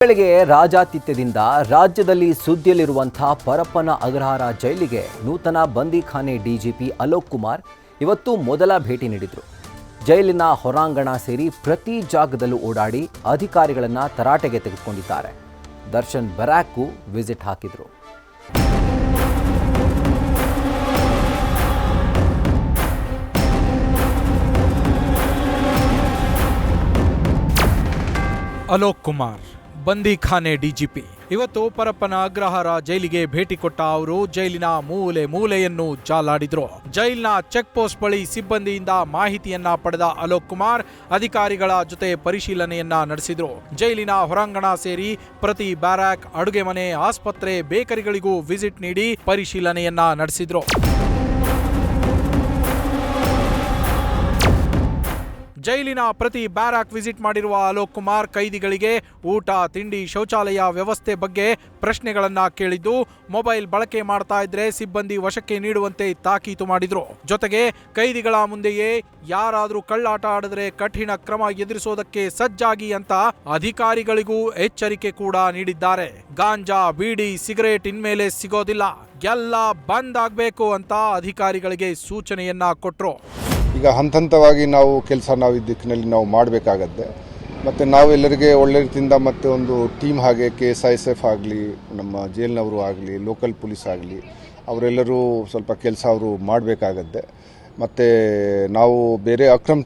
ಗಳಿಗೆ ರಾಜಾತಿಥ್ಯದಿಂದ ರಾಜ್ಯದಲ್ಲಿ ಸುದ್ದಿಯಲ್ಲಿರುವಂತಹ ಪರಪ್ಪನ ಅಗ್ರಹಾರ ಜೈಲಿಗೆ ನೂತನ ಬಂದಿಖಾನೆ ಡಿಜಿಪಿ ಅಲೋಕ್ ಕುಮಾರ್ ಇವತ್ತು ಮೊದಲ ಭೇಟಿ ನೀಡಿದರು. ಜೈಲಿನ ಹೊರಾಂಗಣ ಸೇರಿ ಪ್ರತಿ ಜಾಗದಲ್ಲೂ ಓಡಾಡಿ ಅಧಿಕಾರಿಗಳನ್ನು ತರಾಟೆಗೆ ತೆಗೆದುಕೊಂಡಿದ್ದಾರೆ. ದರ್ಶನ್ ಬ್ಯಾರಕ್ಗೂ ವಿಸಿಟ್ ಹಾಕಿದರು. ಅಲೋಕ್ ಕುಮಾರ್ ಬಂದಿಖಾನೆ ಡಿಜಿಪಿ ಇವತ್ತು ಪರಪ್ಪನ ಅಗ್ರಹಾರ ಜೈಲಿಗೆ ಭೇಟಿ ಕೊಟ್ಟ ಅವರು ಜೈಲಿನ ಮೂಲೆ ಮೂಲೆಯನ್ನು ಜಾಲಾಡಿದ್ರು. ಜೈಲಿನ ಚೆಕ್ ಪೋಸ್ಟ್ ಬಳಿ ಸಿಬ್ಬಂದಿಯಿಂದ ಮಾಹಿತಿಯನ್ನ ಪಡೆದ ಅಲೋಕ್ ಕುಮಾರ್ ಅಧಿಕಾರಿಗಳ ಜೊತೆ ಪರಿಶೀಲನೆಯನ್ನ ನಡೆಸಿದ್ರು. ಜೈಲಿನ ಹೊರಾಂಗಣ ಸೇರಿ ಪ್ರತಿ ಬ್ಯಾರಕ್, ಅಡುಗೆ ಮನೆ, ಆಸ್ಪತ್ರೆ, ಬೇಕರಿಗಳಿಗೂ ವಿಸಿಟ್ ನೀಡಿ ಪರಿಶೀಲನೆಯನ್ನ ನಡೆಸಿದ್ರು. ಜೈಲಿನ ಪ್ರತಿ ಬ್ಯಾರಕ್ ವಿಸಿಟ್ ಮಾಡಿರುವ ಅಲೋಕ್ ಕುಮಾರ್ ಕೈದಿಗಳಿಗೆ ಊಟ, ತಿಂಡಿ, ಶೌಚಾಲಯ ವ್ಯವಸ್ಥೆ ಬಗ್ಗೆ ಪ್ರಶ್ನೆಗಳನ್ನ ಕೇಳಿದ್ದು, ಮೊಬೈಲ್ ಬಳಕೆ ಮಾಡ್ತಾ ಇದ್ರೆ ಸಿಬ್ಬಂದಿ ವಶಕ್ಕೆ ನೀಡುವಂತೆ ತಾಕೀತು ಮಾಡಿದ್ರು. ಜೊತೆಗೆ ಕೈದಿಗಳ ಮುಂದೆಯೇ ಯಾರಾದ್ರೂ ಕಳ್ಳಾಟ ಆಡಿದ್ರೆ ಕಠಿಣ ಕ್ರಮ ಎದುರಿಸೋದಕ್ಕೆ ಸಜ್ಜಾಗಿ ಅಂತ ಅಧಿಕಾರಿಗಳಿಗೂ ಎಚ್ಚರಿಕೆ ಕೂಡ ನೀಡಿದ್ದಾರೆ. ಗಾಂಜಾ, ಬೀಡಿ, ಸಿಗರೇಟ್ ಇನ್ಮೇಲೆ ಸಿಗೋದಿಲ್ಲ, ಎಲ್ಲ ಬಂದ್ ಆಗ್ಬೇಕು ಅಂತ ಅಧಿಕಾರಿಗಳಿಗೆ ಸೂಚನೆಯನ್ನ ಕೊಟ್ರು. ಈಗ ಹಂತವಾಗಿ ನಾವು ಈ ದಿಕ್ಕಿನಲ್ಲಿ ನಾವು ಮಾಡಬೇಕಾಗತ್ತೆ. ಮತ್ತು ನಾವೆಲ್ಲರಿಗೆ ಒಳ್ಳೆ ರೀತಿಯಿಂದ ಮತ್ತು ಒಂದು ಟೀಮ್ ಹಾಗೆ KSISF ಆಗಲಿ, ನಮ್ಮ ಜೈಲಿನವರು ಆಗಲಿ, ಲೋಕಲ್ ಪೊಲೀಸ್ ಆಗಲಿ, ಅವರೆಲ್ಲರೂ ಸ್ವಲ್ಪ ಕೆಲಸ ಅವರು ಮಾಡಬೇಕಾಗತ್ತೆ. ಮತ್ತು ನಾವು ಬೇರೆ ಅಕ್ರಮ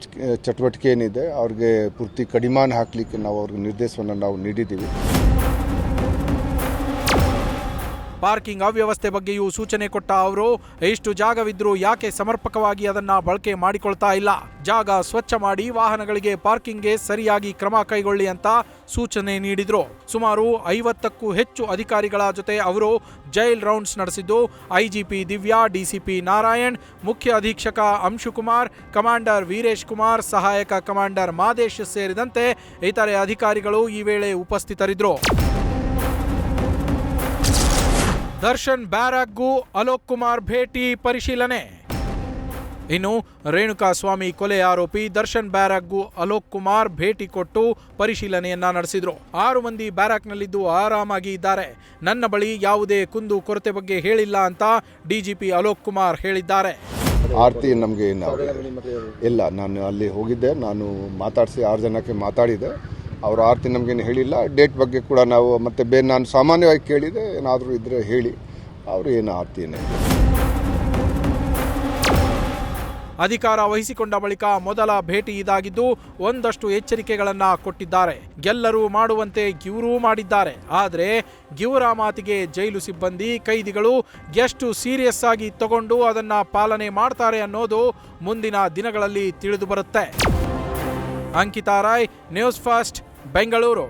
ಚಟುವಟಿಕೆ ಏನಿದೆ ಅವ್ರಿಗೆ ಪೂರ್ತಿ ಕಡಿವಾಣ ಹಾಕಲಿಕ್ಕೆ ನಾವು ಅವ್ರಿಗೆ ನಿರ್ದೇಶನವನ್ನು ನಾವು ನೀಡಿದ್ದೀವಿ. ಪಾರ್ಕಿಂಗ್ ಅವ್ಯವಸ್ಥೆ ಬಗ್ಗೆಯೂ ಸೂಚನೆ ಕೊಟ್ಟ ಅವರು ಎಷ್ಟು ಜಾಗವಿದ್ರೂ ಯಾಕೆ ಸಮರ್ಪಕವಾಗಿ ಅದನ್ನ ಬಳಕೆ ಮಾಡಿಕೊಳ್ತಾ ಇಲ್ಲ, ಜಾಗ ಸ್ವಚ್ಛ ಮಾಡಿ ವಾಹನಗಳಿಗೆ ಪಾರ್ಕಿಂಗ್ಗೆ ಸರಿಯಾಗಿ ಕ್ರಮ ಕೈಗೊಳ್ಳಿ ಅಂತ ಸೂಚನೆ ನೀಡಿದ್ರು. ಸುಮಾರು 50ಕ್ಕೂ ಹೆಚ್ಚು ಅಧಿಕಾರಿಗಳ ಜೊತೆ ಅವರು ಜೈಲ್ ರೌಂಡ್ಸ್ ನಡೆಸಿದ್ದು, IGP ದಿವ್ಯಾ, DCP ನಾರಾಯಣ್, ಮುಖ್ಯ ಅಧೀಕ್ಷಕ ಅಂಶುಕುಮಾರ್, ಕಮಾಂಡರ್ ವೀರೇಶ್ ಕುಮಾರ್, ಸಹಾಯಕ ಕಮಾಂಡರ್ ಮಾದೇಶ್ ಸೇರಿದಂತೆ ಇತರೆ ಅಧಿಕಾರಿಗಳು ಈ ವೇಳೆ ಉಪಸ್ಥಿತರಿದ್ದರು. ದರ್ಶನ್ ಬ್ಯಾರಕ್ಗೂ ಅಲೋಕ್ ಕುಮಾರ್ ಭೇಟಿ ಪರಿಶೀಲನೆ. ಇನ್ನು ರೇಣುಕಾ ಸ್ವಾಮಿ ಕೊಲೆ ಆರೋಪಿ ದರ್ಶನ್ ಬ್ಯಾರಕ್ಗೂ ಅಲೋಕ್ ಕುಮಾರ್ ಭೇಟಿ ಕೊಟ್ಟು ಪರಿಶೀಲನೆಯನ್ನ ನಡೆಸಿದ್ರು. 6 ಮಂದಿ ಬ್ಯಾರಕ್ನಲ್ಲಿದ್ದು ಆರಾಮಾಗಿ ಇದ್ದಾರೆ. ನನ್ನ ಬಳಿ ಯಾವುದೇ ಕುಂದು ಕೊರತೆ ಬಗ್ಗೆ ಹೇಳಿಲ್ಲ ಅಂತ DGP ಅಲೋಕ್ ಕುಮಾರ್ ಹೇಳಿದ್ದಾರೆ. ಆರ್ತಿ ನಮಗೆ ಇಲ್ಲ, ನಾನು ಅಲ್ಲಿ ಹೋಗಿದ್ದೆ, ನಾನು ಮಾತಾಡಿಸಿ 6 ಜನಕ್ಕೆ ಮಾತಾಡಿದೆ. ಅವರು ಆರ್ತಿ ನಮಗೇನು ಹೇಳಿಲ್ಲ. ಡೇಟ್ ಬಗ್ಗೆ ಕೂಡ ನಾವು ಮತ್ತೆ ಬೇರೆ ನಾನು ಸಾಮಾನ್ಯವಾಗಿ ಕೇಳಿದೆ, ಏನಾದರೂ ಇದ್ರೆ ಹೇಳಿ, ಅವರು ಏನು ಆರ್ತಿನೇ. ಅಧಿಕಾರ ವಹಿಸಿಕೊಂಡ ಬಳಿಕ ಮೊದಲ ಭೇಟಿ ಇದಾಗಿದ್ದು, ಒಂದಷ್ಟು ಎಚ್ಚರಿಕೆಗಳನ್ನ ಕೊಟ್ಟಿದ್ದಾರೆ. ಎಲ್ಲರೂ ಮಾಡುವಂತೆ ಗಿವ್ರೂ ಮಾಡಿದ್ದಾರೆ. ಆದರೆ ಗಿವ್ರ ಮಾತಿಗೆ ಜೈಲು ಸಿಬ್ಬಂದಿ, ಕೈದಿಗಳು ಎಷ್ಟು ಸೀರಿಯಸ್ ಆಗಿ ತಗೊಂಡು ಅದನ್ನ ಪಾಲನೆ ಮಾಡ್ತಾರೆ ಅನ್ನೋದು ಮುಂದಿನ ದಿನಗಳಲ್ಲಿ ತಿಳಿದು ಬರುತ್ತೆ. Ankita Rai, news first, Bengaluru.